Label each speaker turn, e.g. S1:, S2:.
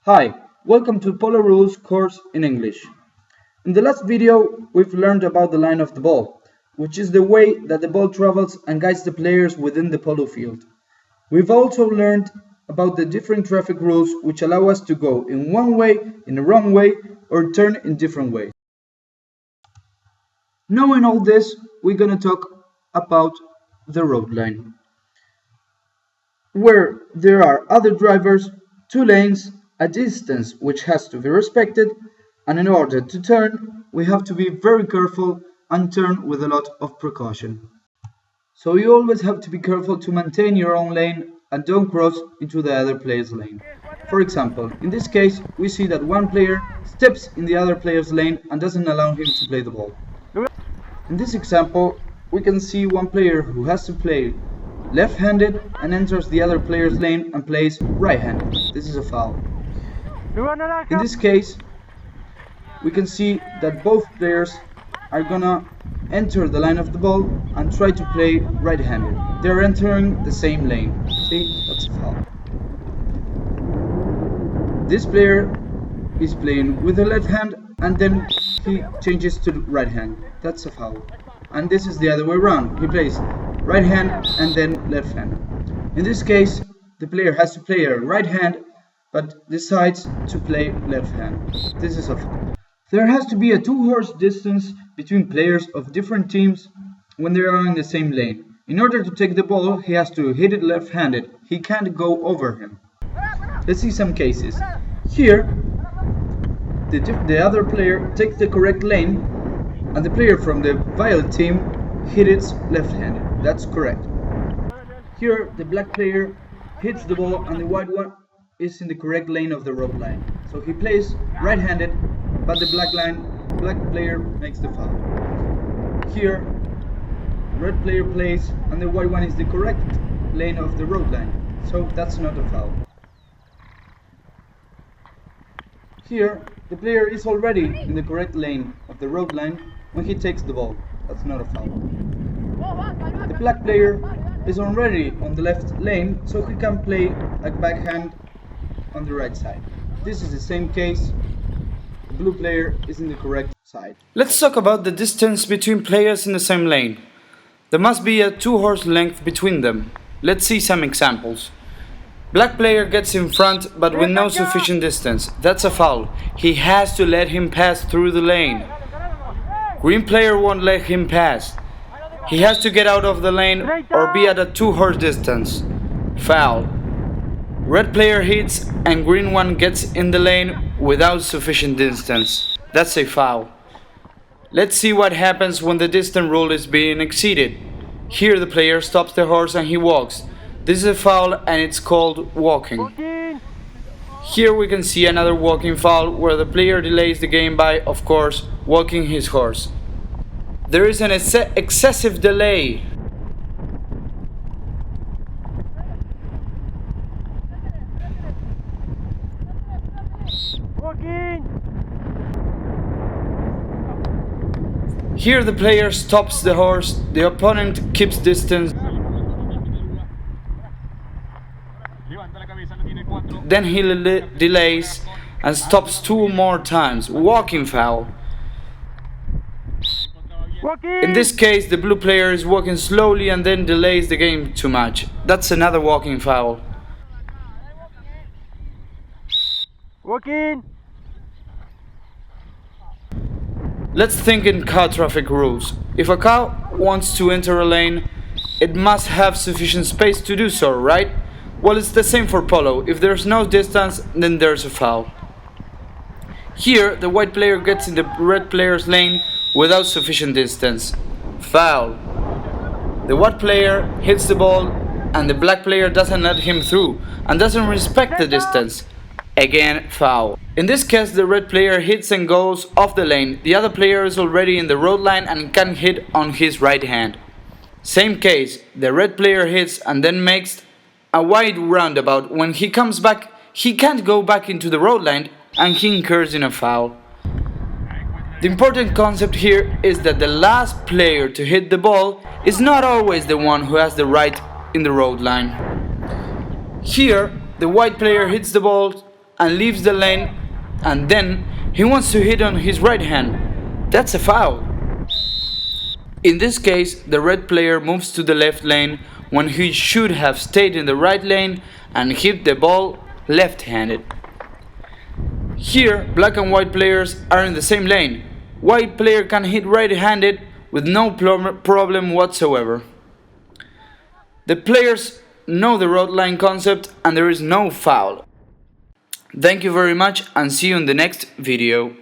S1: Hi, welcome to Polo Rules course in English. In the last video, we've learned about the line of the ball, which is the way that the ball travels and guides the players within the polo field. We've also learned about the different traffic rules which allow us to go in one way, in the wrong way, or turn in different ways. Knowing all this, we're going to talk about the road line, where there are other drivers, two lanes, a distance which has to be respected, and in order to turn, we have to be very careful and turn with a lot of precaution. So you always have to be careful to maintain your own lane and don't cross into the other player's lane. For example, in this case, we see that one player steps in the other player's lane and doesn't allow him to play the ball. In this example, we can see one player who has to play left-handed and enters the other player's lane and plays right-handed. This is a foul. In this case, we can see that both players are gonna enter the line of the ball and try to play right-handed. They're entering the same lane. See, that's a foul. This player is playing with the left hand and then he changes to the right hand. That's a foul. And this is the other way around. He plays right hand and then left hand. In this case, the player has to play a right hand but decides to play left hand. This is a foul. There has to be a two-horse distance between players of different teams when they are in the same lane. In order to take the ball, he has to hit it left-handed. He can't go over him. Let's see some cases. Here, the other player takes the correct lane and the player from the violet team hit it left-handed. That's correct. Here, the black player hits the ball and the white one is in the correct lane of the road line. So he plays right-handed, but the black player makes the foul. Here, red player plays and the white one is the correct lane of the road line. So that's not a foul. Here, the player is already in the correct lane of the road line when he takes the ball. That's not a foul. The black player is already on the left lane, so he can play a backhand on the right side. This is the same case. The blue player is in the correct side.
S2: Let's talk about the distance between players in the same lane. There must be a two-horse length between them. Let's see some examples. Black player gets in front but with no sufficient distance. That's a foul. He has to let him pass through the lane. Green player won't let him pass. He has to get out of the lane or be at a two-horse distance. Foul. Red player hits and green one gets in the lane without sufficient distance. That's a foul. Let's see what happens when the distance rule is being exceeded. Here the player stops the horse and he walks. This is a foul and it's called walking. Here we can see another walking foul where the player delays the game by, of course, walking his horse. There is an excessive delay. Here the player stops the horse, the opponent keeps distance. Then he delays and stops two more times. Walking foul. In this case, the blue player is walking slowly and then delays the game too much. That's another walking foul. Let's think in car traffic rules. If a car wants to enter a lane, it must have sufficient space to do so, right? Well, it's the same for polo. If there's no distance, then there's a foul. Here, the white player gets in the red player's lane without sufficient distance. Foul. The white player hits the ball and the black player doesn't let him through and doesn't respect the distance. Again, foul. In this case, the red player hits and goes off the lane. The other player is already in the road line and can hit on his right hand. Same case, the red player hits and then makes a wide roundabout. When he comes back, he can't go back into the road line and he incurs in a foul. The important concept here is that the last player to hit the ball is not always the one who has the right in the road line. Here, the white player hits the ball and leaves the lane, and then he wants to hit on his right hand. That's a foul. In this case, the red player moves to the left lane when he should have stayed in the right lane and hit the ball left-handed. Here, black and white players are in the same lane. White player can hit right-handed with no problem whatsoever. The players know the road line concept and there is no foul. Thank you very much and see you in the next video.